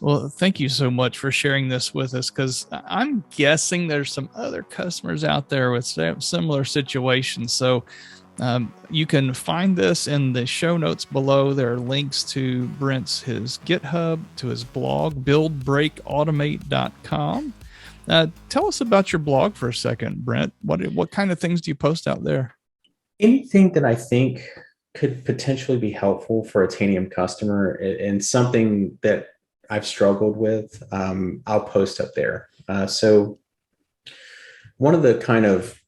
Well, thank you so much for sharing this with us because I'm guessing there's some other customers out there with similar situations. So you can find this in the show notes below. There are links to his GitHub, to his blog, buildbreakautomate.com. Tell us about your blog for a second, Brent. What kind of things do you post out there? Anything that I think could potentially be helpful for a Tanium customer and something that I've struggled with, I'll post up there. So one of the kind of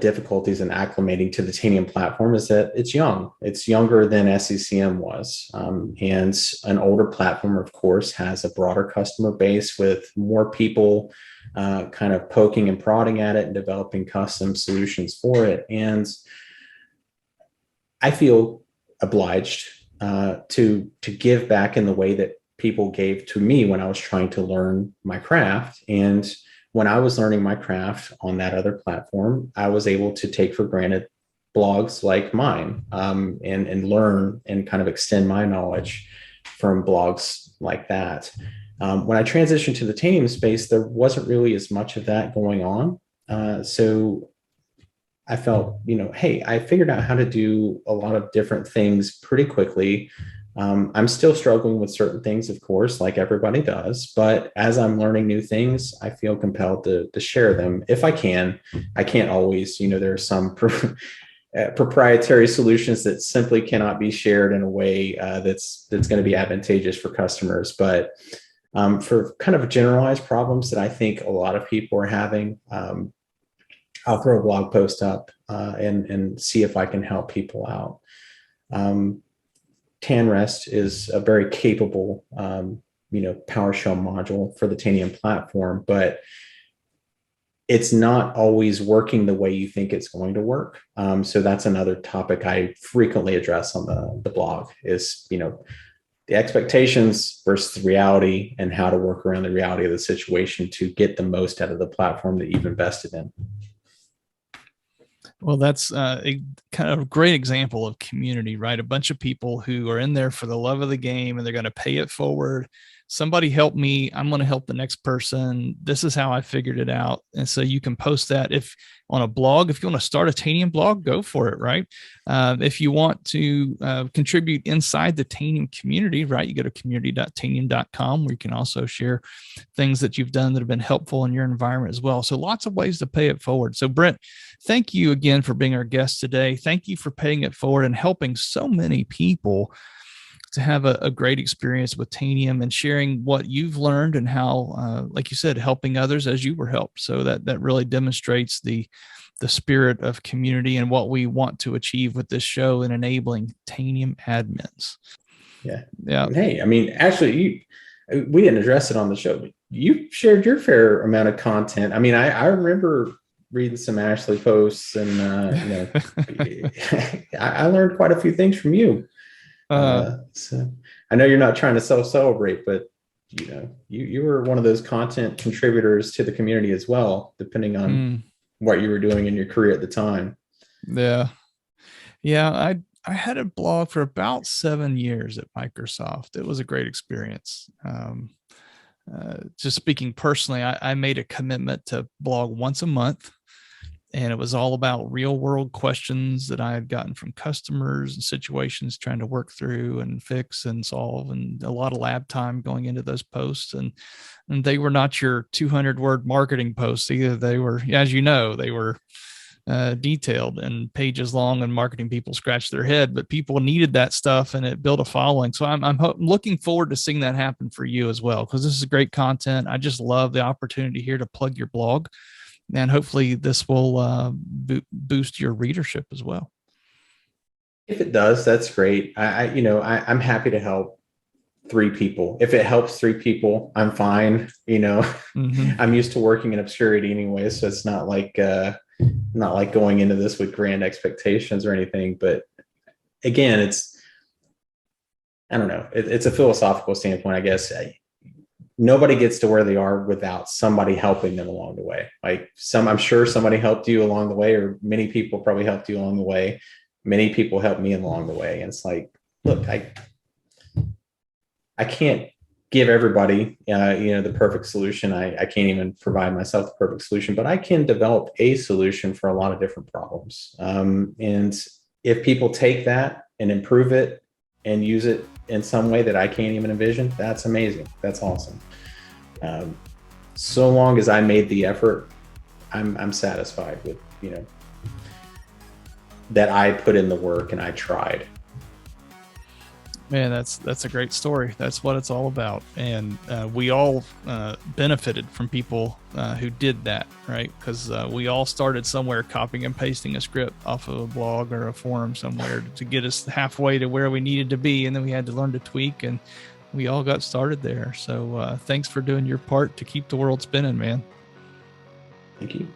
difficulties in acclimating to the Tanium platform is that it's young. It's younger than SCCM was. And an older platform, of course, has a broader customer base with more people kind of poking and prodding at it and developing custom solutions for it. And I feel obliged to give back in the way that people gave to me when I was trying to learn my craft. And when I was learning my craft on that other platform, I was able to take for granted blogs like mine, and learn and kind of extend my knowledge from blogs like that. When I transitioned to the Tanium space, there wasn't really as much of that going on. So I felt, hey, I figured out how to do a lot of different things pretty quickly. I'm still struggling with certain things, of course, like everybody does. But as I'm learning new things, I feel compelled to share them if I can. I can't always, there are some proprietary solutions that simply cannot be shared in a way that's going to be advantageous for customers. But for kind of generalized problems that I think a lot of people are having, I'll throw a blog post up and see if I can help people out. TanRest is a very capable, PowerShell module for the Tanium platform, but it's not always working the way you think it's going to work. So that's another topic I frequently address on the blog is, the expectations versus the reality and how to work around the reality of the situation to get the most out of the platform that you've invested in. Well, that's a kind of great example of community, right? A bunch of people who are in there for the love of the game and they're going to pay it forward. Somebody help me. I'm going to help the next person. This is how I figured it out. And so you can post that if on a blog, if you want to start a Tanium blog, go for it, right? If you want to contribute inside the Tanium community, right, you go to community.tanium.com where you can also share things that you've done that have been helpful in your environment as well. So lots of ways to pay it forward. So Brent, thank you again for being our guest today. Thank you for paying it forward and helping so many people to have a great experience with Tanium and sharing what you've learned and how, like you said, helping others as you were helped. So that really demonstrates the spirit of community and what we want to achieve with this show and enabling Tanium admins. Yeah. Hey, I mean, actually, we didn't address it on the show, but you shared your fair amount of content. I mean, I remember reading some Ashley posts and, I learned quite a few things from you. So I know you're not trying to celebrate, but you were one of those content contributors to the community as well, depending on what you were doing in your career at the time. Yeah. I had a blog for about 7 years at Microsoft. It was a great experience. Just speaking personally, I made a commitment to blog once a month. And it was all about real world questions that I had gotten from customers and situations trying to work through and fix and solve, and a lot of lab time going into those posts. And they were not your 200-word marketing posts either. They were, as you know, they were detailed and pages long, and marketing people scratched their head, but people needed that stuff and it built a following. So I'm looking forward to seeing that happen for you as well, because this is great content. I just love the opportunity here to plug your blog. And hopefully this will boost your readership as well. If it does, that's great. I'm happy to help 3 people. If it helps 3 people, I'm fine. I'm used to working in obscurity anyway, so it's not like going into this with grand expectations or anything. But again, I don't know. It's a philosophical standpoint, I guess. Nobody gets to where they are without somebody helping them along the way. I'm sure somebody helped you along the way, or many people probably helped you along the way. Many people helped me along the way. And it's like, look, I I can't give everybody, the perfect solution. I can't even provide myself the perfect solution, but I can develop a solution for a lot of different problems. And if people take that and improve it and use it in some way that I can't even envision, that's amazing. That's awesome. So long as I made the effort, I'm satisfied with, that I put in the work and I tried. Man, that's a great story. That's what it's all about, and we all benefited from people who did that, right? Because we all started somewhere, copying and pasting a script off of a blog or a forum somewhere to get us halfway to where we needed to be, and then we had to learn to tweak, and we all got started there. So thanks for doing your part to keep the world spinning, man. Thank you.